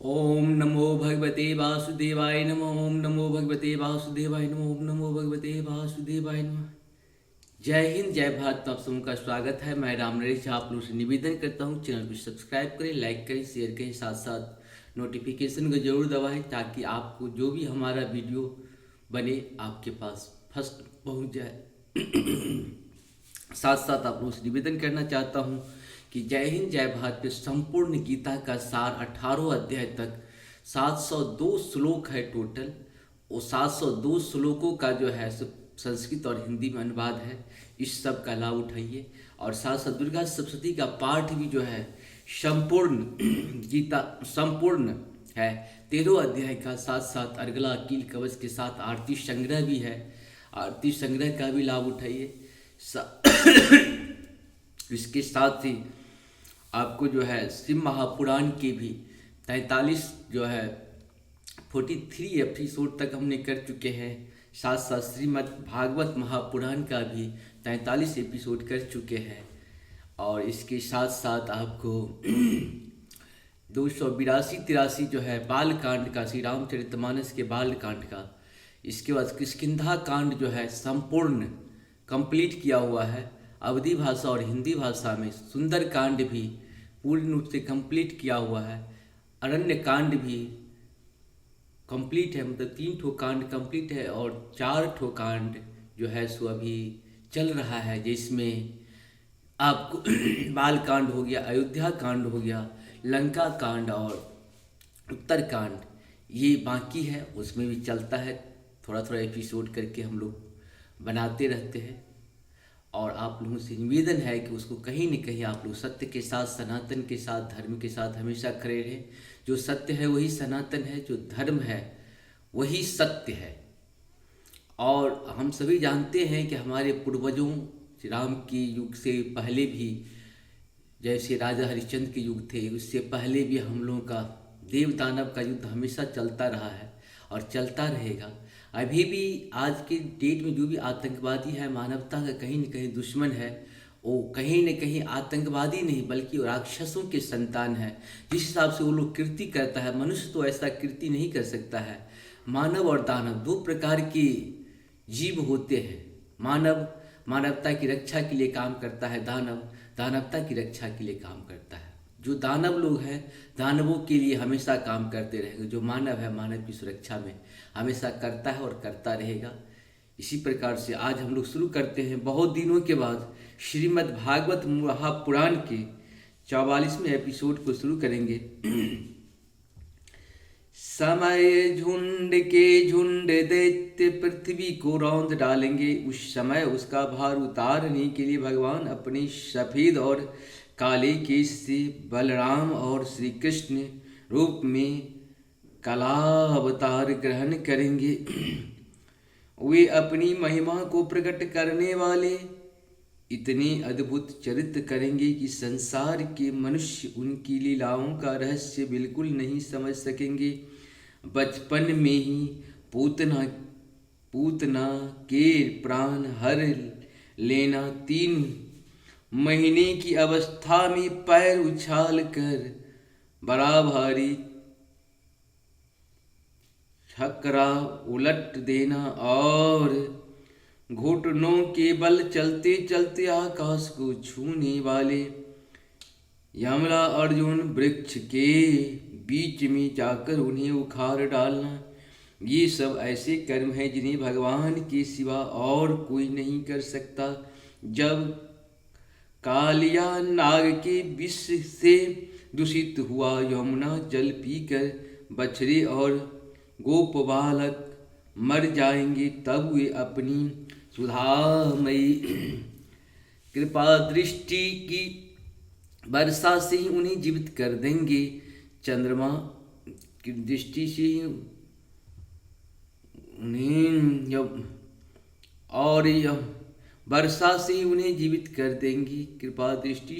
ओम नमो भगवते वासुदेवाय नमः। ओम नमो भगवते वासुदेवाय नमः। ओम नमो भगवते वासुदेवाय नमः। जय हिंद, जय भारत। आप सबों का स्वागत है। मैं राम नरेश आप लोगों से निवेदन करता हूँ, चैनल को सब्सक्राइब करें, लाइक करें, शेयर करें, साथ साथ नोटिफिकेशन को जरूर दबाएं ताकि आपको जो भी हमारा वीडियो बने आपके पास फर्स्ट पहुँच जाए। साथ साथ आप लोगों से निवेदन करना चाहता हूँ कि जय हिंद जय भारत के संपूर्ण गीता का सार 18 अध्याय तक 702 श्लोक है टोटल। वो 702 श्लोकों का जो है संस्कृत और हिंदी में अनुवाद है। इस सब का लाभ उठाइए और साथ साथ दुर्गा सप्तशती का पाठ भी जो है संपूर्ण गीता संपूर्ण है 13 अध्याय का। साथ साथ अर्गला कील कवच के साथ आरती संग्रह भी है। आरती संग्रह का भी लाभ उठाइए। इसके साथ ही आपको जो है शिव महापुराण के भी 43 जो है 43 एपिसोड तक हमने कर चुके हैं। साथ साथ श्रीमद् भागवत महापुराण का भी 43 एपिसोड कर चुके हैं। और इसके साथ साथ आपको 282-83 जो है बाल कांड का, श्री रामचरितमानस के बाल कांड का। इसके बाद किष्किंधा कांड जो है संपूर्ण कंप्लीट किया हुआ है। अवधी भाषा और हिंदी भाषा में सुंदर कांड भी पूर्ण रूप से कंप्लीट किया हुआ है। अरण्य कांड भी कंप्लीट है, मतलब 3 ठो कांड कंप्लीट है और 4 ठो कांड जो है सो अभी चल रहा है, जिसमें आपको बाल कांड हो गया, अयोध्या कांड हो गया, लंका कांड और उत्तर कांड ये बाकी है। उसमें भी चलता है, थोड़ा थोड़ा एपिसोड करके हम लोग बनाते रहते हैं। और आप लोगों से निवेदन है कि उसको कहीं न कहीं आप लोग सत्य के साथ, सनातन के साथ, धर्म के साथ हमेशा खड़े रहें। जो सत्य है वही सनातन है, जो धर्म है वही सत्य है। और हम सभी जानते हैं कि हमारे पूर्वजों श्री राम के युग से पहले भी, जैसे राजा हरिश्चंद्र के युग थे, उससे पहले भी हम लोगों का देव दानव का युद्ध हमेशा चलता रहा है और चलता रहेगा। अभी भी आज के डेट में जो भी आतंकवादी है, मानवता का कहीं न कहीं दुश्मन है, वो कहीं न कहीं आतंकवादी नहीं बल्कि राक्षसों के संतान है। जिस हिसाब से वो लोग कृति करता है, मनुष्य तो ऐसा कृति नहीं कर सकता है। मानव और दानव 2 प्रकार के जीव होते हैं। मानव मानवता की रक्षा के लिए काम करता है, दानव दानवता की रक्षा के लिए काम करता है। जो दानव लोग हैं दानवों के लिए हमेशा काम करते रहेंगे, जो मानव है मानव की सुरक्षा में हमेशा करता है और करता रहेगा। इसी प्रकार से आज हम लोग शुरू करते हैं बहुत दिनों के बाद श्रीमद् भागवत महापुराण के 44वें एपिसोड को शुरू करेंगे। समय झुंड के झुंड दैत्य पृथ्वी को रौंद डालेंगे। उस समय उसका भार उतारने के लिए भगवान अपने सफेद और काले केश से बलराम और श्री कृष्ण रूप में कला अवतार ग्रहण करेंगे। वे अपनी महिमा को प्रकट करने वाले इतने अद्भुत चरित्र करेंगे कि संसार के मनुष्य उनकी लीलाओं का रहस्य बिल्कुल नहीं समझ सकेंगे। बचपन में ही पूतना के प्राण हर लेना, 3 महीने की अवस्था में पैर उछाल कर बड़ा भारी छकरा उलट देना और घुटनों के बल चलते चलते आकाश को छूने वाले यमला अर्जुन वृक्ष के बीच में जाकर उन्हें उखाड़ डालना, ये सब ऐसे कर्म हैं जिन्हें भगवान के सिवा और कोई नहीं कर सकता। जब कालिया नाग के विष से दूषित हुआ यमुना जल पीकर बछड़े और गोप बालक मर जाएंगे, तब वे अपनी सुधामयी कृपा दृष्टि की वर्षा से ही उन्हें जीवित कर देंगे। चंद्रमा की दृष्टि से ही उन्हें वर्षा से उन्हें जीवित कर देंगी। कृपा दृष्टि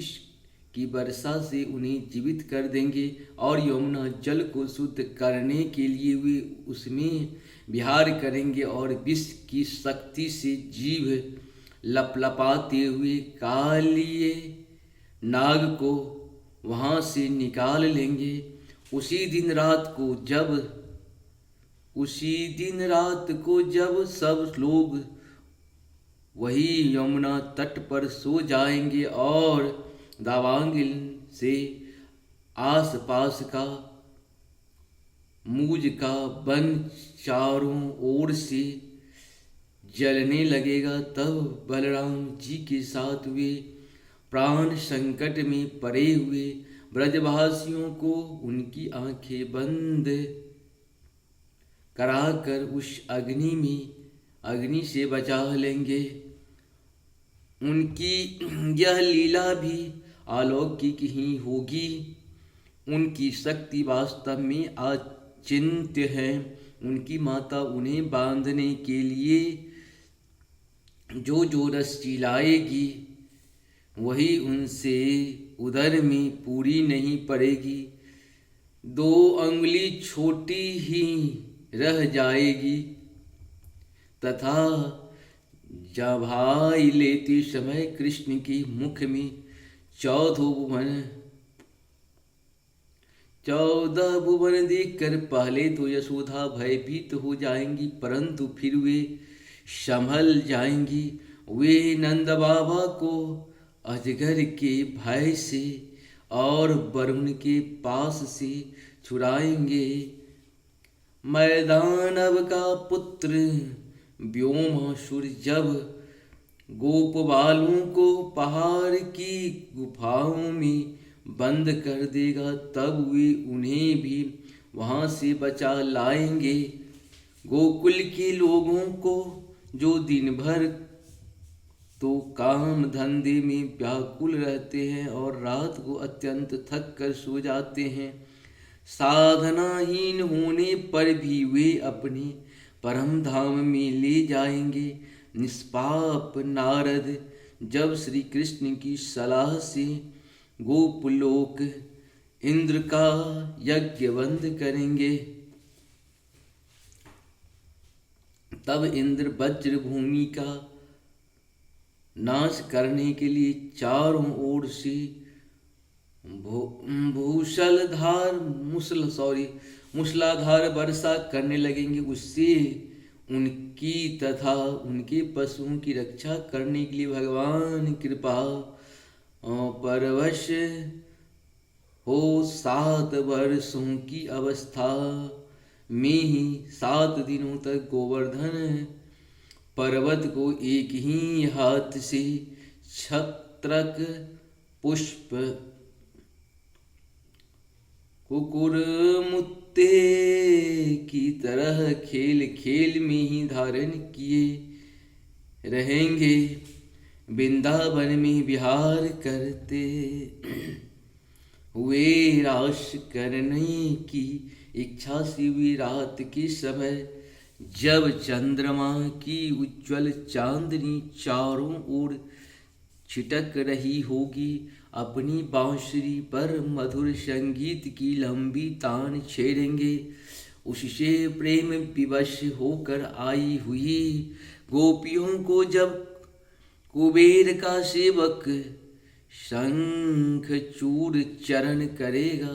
की वर्षा से उन्हें जीवित कर देंगे और यमुना जल को शुद्ध करने के लिए वे उसमें विहार करेंगे और विष की शक्ति से जीव लपलपाते हुए कालिए नाग को वहाँ से निकाल लेंगे। उसी दिन रात को जब सब लोग वही यमुना तट पर सो जाएंगे और दावांगिल से आस पास का मूज का वन चारों ओर से जलने लगेगा, तब बलराम जी के साथ वे प्राण संकट में पड़े हुए ब्रजवासियों को उनकी आंखें बंद कराकर उस अग्नि से बचा लेंगे। उनकी यह लीला भी अलौकिक ही होगी। उनकी शक्ति वास्तव में अचिंत्य है। उनकी माता उन्हें बांधने के लिए जो रस्सी लाएगी वही उनसे उदर में पूरी नहीं पड़ेगी, 2 अंगुली छोटी ही रह जाएगी तथा जभाई लेते समय कृष्ण के मुख में 14 भुवन देखकर पहले तो यशोदा भयभीत हो जाएंगी, परंतु फिर वे संभल जाएंगी। वे नंद बाबा को अजगर के भय से और वरुण के पास से छुड़ाएंगे। मैदानव का पुत्र व्योमासुर जब गोप बालों को पहाड़ की गुफाओं में बंद कर देगा, तब वे उन्हें भी वहां से बचा लाएंगे। गोकुल के लोगों को जो दिन भर तो काम धंधे में व्याकुल रहते हैं और रात को अत्यंत थक कर सो जाते हैं, साधनाहीन होने पर भी वे अपने परम धाम में ले जाएंगे। निष्पाप नारद जब श्री कृष्ण की सलाह से गोपलोक इंद्र का यज्ञ बंद करेंगे, तब इंद्र वज्र भूमि का नाश करने के लिए चारों ओर से मूसलाधार वर्षा करने लगेंगे। उससे उनकी तथा उनके पशुओं की रक्षा करने के लिए भगवान कृपा परवश हो 7 वर्षों की अवस्था में ही 7 दिनों तक गोवर्धन पर्वत को एक ही हाथ से छत्रक पुष्प कुकुरमुत्ते की तरह खेल खेल में ही धारण किए रहेंगे। वृंदावन में विहार करते हुए रास करने की इच्छा से वे रात के समय जब चंद्रमा की उज्ज्वल चांदनी चारों ओर छिटक रही होगी, अपनी बांसुरी पर मधुर संगीत की लंबी तान छेड़ेंगे। उससे प्रेम विवश होकर आई हुई गोपियों को जब कुबेर का सेवक शंखचूड़ चरण करेगा,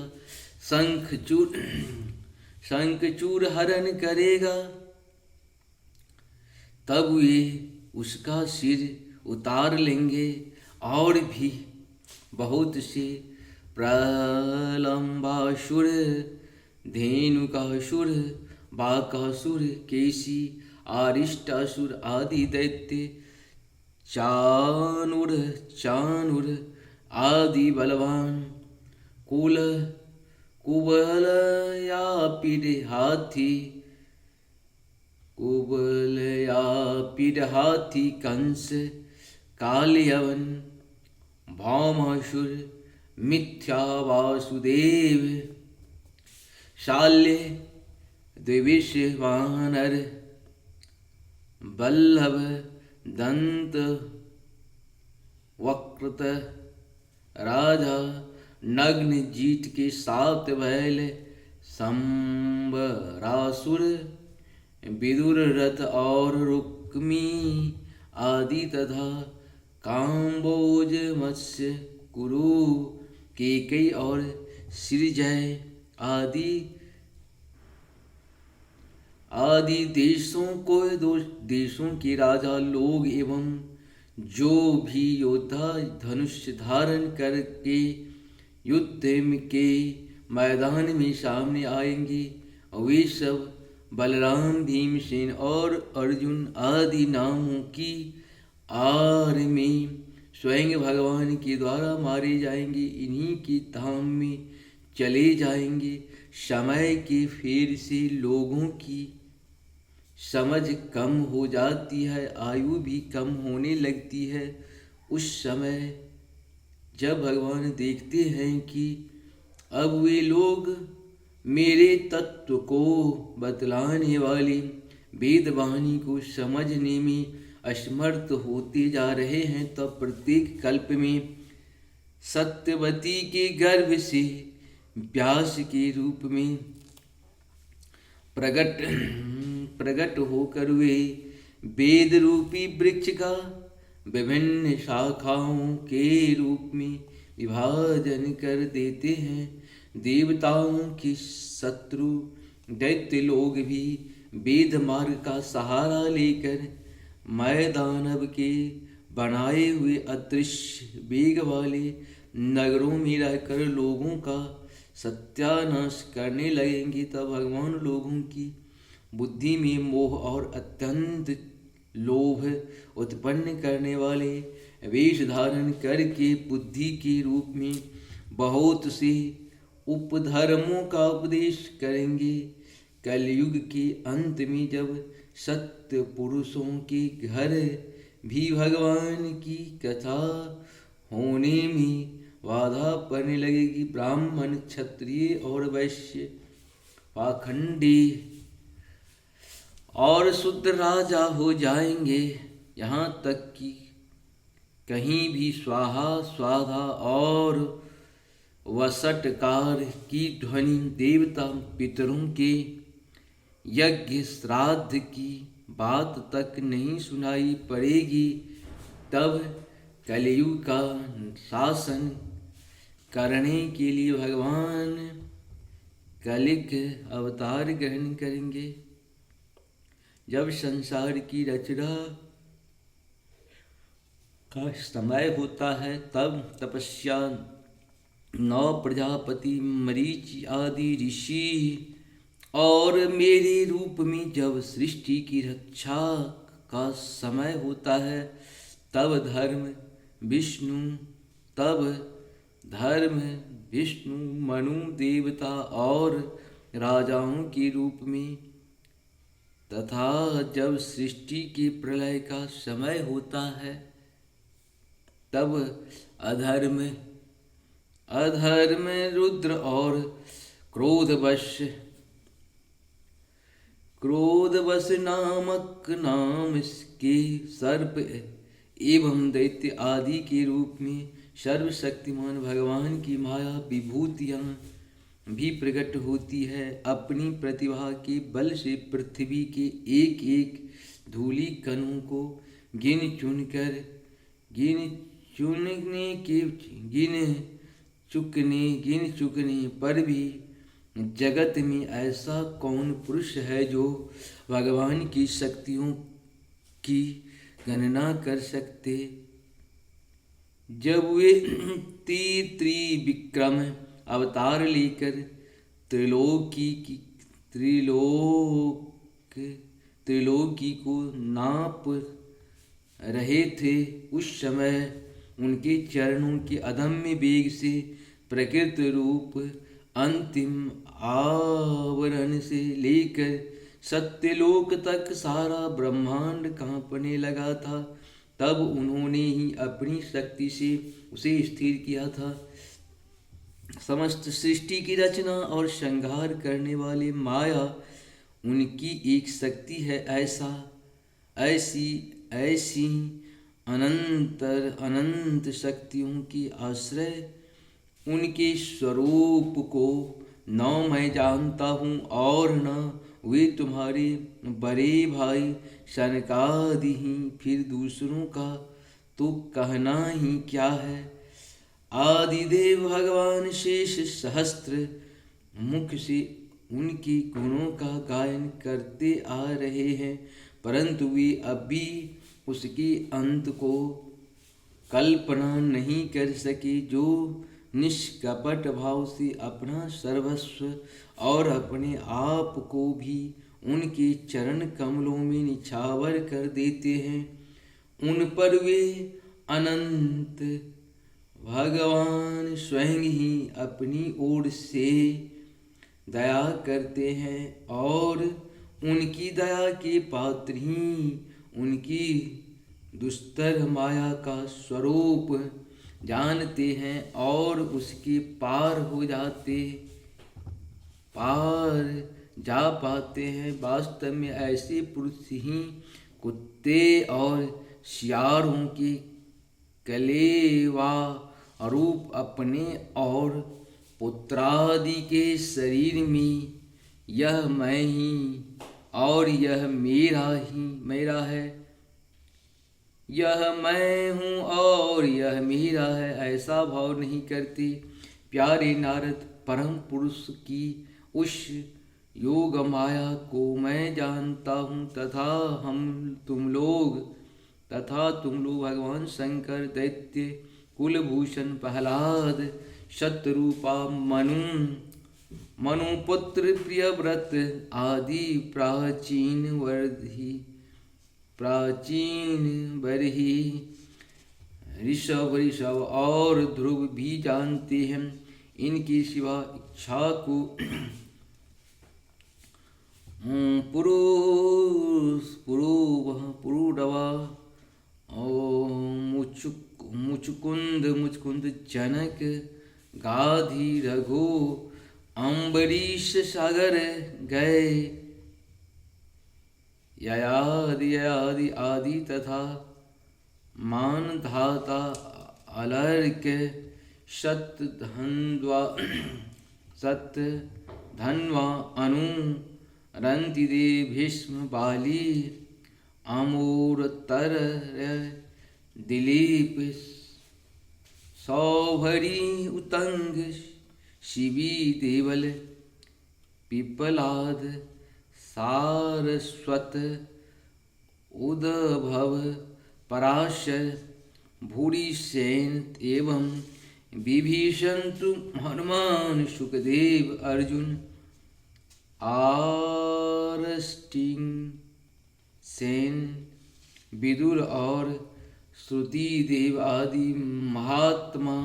शंखचूड़ हरण करेगा, तब वे उसका सिर उतार लेंगे और भी बहुत से प्रलंबासुर, धेनुकासुर, बाकासुर, केसी, आरिष्टासुर आदि दैत्य, चाणूर आदि बलवान, कुबल या पीड़ हाथी, कंस, कालयवन, भौमासुर, मिथ्या वासुदेव, शाल्य, द्विविष वानर, बल्लभ, दंत वक्रत राजा, नग्न जीत के 7 बैल, संबरासुर, विदुर रथ और रुक्मी आदि तथा काम्बोज, मत्स्य, कुरु, केकई और सृजय आदि आदि देशों के राजा लोग एवं जो भी योद्धा धनुष धारण करके युद्ध के मैदान में सामने आएंगे, वे सब बलराम, भीमसेन और अर्जुन आदि नामों की आड़ में स्वयं भगवान के द्वारा मारे जाएंगे। इन्हीं की धाम में चले जाएंगे। समय के फेर से लोगों की समझ कम हो जाती है, आयु भी कम होने लगती है। उस समय जब भगवान देखते हैं कि अब वे लोग मेरे तत्व को बतलाने वाली वेदवाणी को समझने में असमर्थ होते जा रहे हैं, तब प्रत्येक कल्प में सत्यवती के गर्भ से व्यास के रूप में प्रकट होकर वे वेद रूपी वृक्ष का विभिन्न शाखाओं के रूप में विभाजन कर देते हैं। देवताओं के शत्रु दैत्य लोग भी वेद मार्ग का सहारा लेकर मैदानव के बनाए हुए अदृश्य वेग वाले नगरों में रहकर लोगों का सत्यानाश करने लगेंगे। तब भगवान लोगों की बुद्धि में मोह और अत्यंत लोभ उत्पन्न करने वाले वेश धारण करके बुद्धि के रूप में बहुत से उपधर्मों का उपदेश करेंगे। कलयुग के अंत में जब सत्य पुरुषों के घर भी भगवान की कथा होने में बाधा पड़ने लगेगी, ब्राह्मण, क्षत्रिय और वैश्य, पाखंडी और शुद्ध राजा हो जाएंगे। यहाँ तक कि कहीं भी स्वाहा स्वाधा और वसटकार की ध्वनि देवता पितरों के यज्ञ श्राद्ध की बात तक नहीं सुनाई पड़ेगी। तब कलयुग का शासन करने के लिए भगवान कलिक अवतार ग्रहण करेंगे। जब संसार की रचना का समय होता है, तब तपस्या 9 प्रजापति, मरीचि आदि ऋषि और मेरे रूप में जब सृष्टि की रक्षा का समय होता है, तब धर्म विष्णु मनु देवता और राजाओं के रूप में, तथा जब सृष्टि के प्रलय का समय होता है, तब अधर्म रुद्र और क्रोधवश नामक नाम के सर्प एवं दैत्य आदि के रूप में सर्वशक्तिमान भगवान की माया विभूतियाँ भी प्रकट होती है। अपनी प्रतिभा के बल से पृथ्वी के एक एक धूलि कणों को गिन चुकने पर भी जगत में ऐसा कौन पुरुष है जो भगवान की शक्तियों की गणना कर सकते। जब वे त्रिविक्रम अवतार लेकर त्रिलोकी को नाप रहे थे, उस समय उनके चरणों के अदम्य वेग से प्रकृत रूप अंतिम आवरण से लेकर सत्यलोक तक सारा ब्रह्मांड कांपने लगा था। तब उन्होंने ही अपनी शक्ति से उसे स्थिर किया था। समस्त सृष्टि की रचना और संहार करने वाले माया उनकी एक शक्ति है। ऐसी अनंत शक्तियों की आश्रय उनके स्वरूप को न मैं जानता हूँ और न वे तुम्हारे बड़े भाई सनकादि ही, फिर दूसरों का तो कहना ही क्या है। आदिदेव भगवान शेष सहस्त्र मुख से उनकी गुणों का गायन करते आ रहे हैं, परंतु वे अभी उसके अंत को कल्पना नहीं कर सके, जो निष्कपट भाव से अपना सर्वस्व और अपने आप को भी उनके चरण कमलों में निछावर कर देते हैं। उन पर वे अनंत भगवान स्वयं ही अपनी ओर से दया करते हैं और उनकी दया के पात्र ही उनकी दुस्तर माया का स्वरूप जानते हैं और उसके पार जा पाते हैं। वास्तव में ऐसे पुरुष ही कुत्ते और सियारों के कलेवा रूप अपने और पुत्रादि के शरीर में यह मैं ही और यह मेरा है, यह मैं हूँ और यह मेरा है, ऐसा भाव नहीं करते। प्यारे नारद, परम पुरुष की उस योग माया को मैं जानता हूँ तथा तुम लोग भगवान शंकर, दैत्य कुलभूषण प्रहलाद, शत्रुपा मनुपुत्र प्रियव्रत आदि प्राचीन बरही ऋषभ और ध्रुव भी जानते हैं। इनके सिवा इच्छा को पुरुडवा मुचकुंद जनक गाधी रघु अम्बरीश सागर गए ययादि आदि तथा मानधाता अलर्क सतधन्वा अनु रंतिदे भीष्म बाली अमोरतर दिलीप सौभरी उतंग शिवी देवल पिपलाद सारस्वत उद्भव पराशर भूरिसेन एवं विभीषण हनुमान सुखदेव अर्जुन आरस्टिंग सेन विदुर और श्रुति देव आदि महात्मा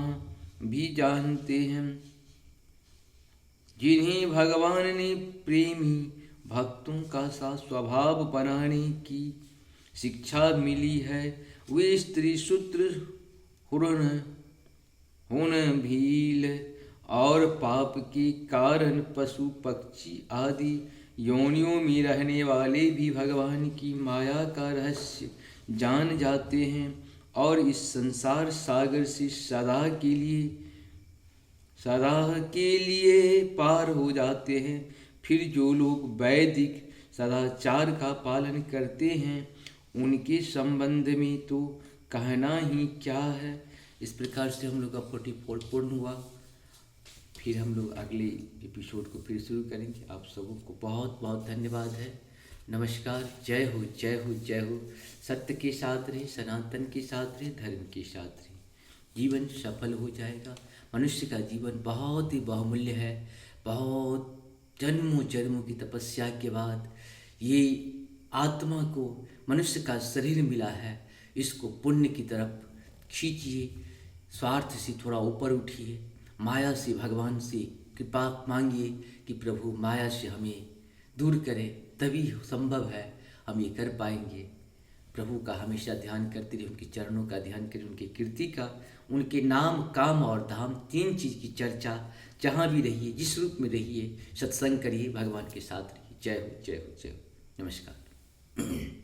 भी जानते हैं। जिन्हें भगवान ने प्रेमी भक्तों का सा स्वभाव बनाने की शिक्षा मिली है, वे स्त्री शूद्र हुन भील और पाप के कारण पशु पक्षी आदि योनियों में रहने वाले भी भगवान की माया का रहस्य जान जाते हैं और इस संसार सागर से सदा के लिए पार हो जाते हैं। फिर जो लोग वैदिक सदाचार का पालन करते हैं उनके संबंध में तो कहना ही क्या है। इस प्रकार से हम लोग का 44 पूर्ण हुआ। फिर हम लोग अगले एपिसोड को फिर शुरू करेंगे। आप सबों को बहुत बहुत धन्यवाद है। नमस्कार। जय हो जय हो जय हो। सत्य के साथ रहे, सनातन के साथ रहे, धर्म के साथ रहे, जीवन सफल हो जाएगा। मनुष्य का जीवन बहुत ही बहुमूल्य है। बहुत जन्मों की तपस्या के बाद ये आत्मा को मनुष्य का शरीर मिला है। इसको पुण्य की तरफ खींचिए, स्वार्थ से थोड़ा ऊपर उठिए, माया से भगवान से कृपा मांगिए कि प्रभु माया से हमें दूर करें, तभी संभव है हम ये कर पाएंगे। प्रभु का हमेशा ध्यान करते रहिए, उनके चरणों का ध्यान करिए, उनकी कीर्ति का, उनके नाम, काम और धाम, 3 चीज़ की चर्चा जहाँ भी रहिए, जिस रूप में रहिए, सत्संग करिए, भगवान के साथ रहिए। जय हो जय हो जय हो। नमस्कार।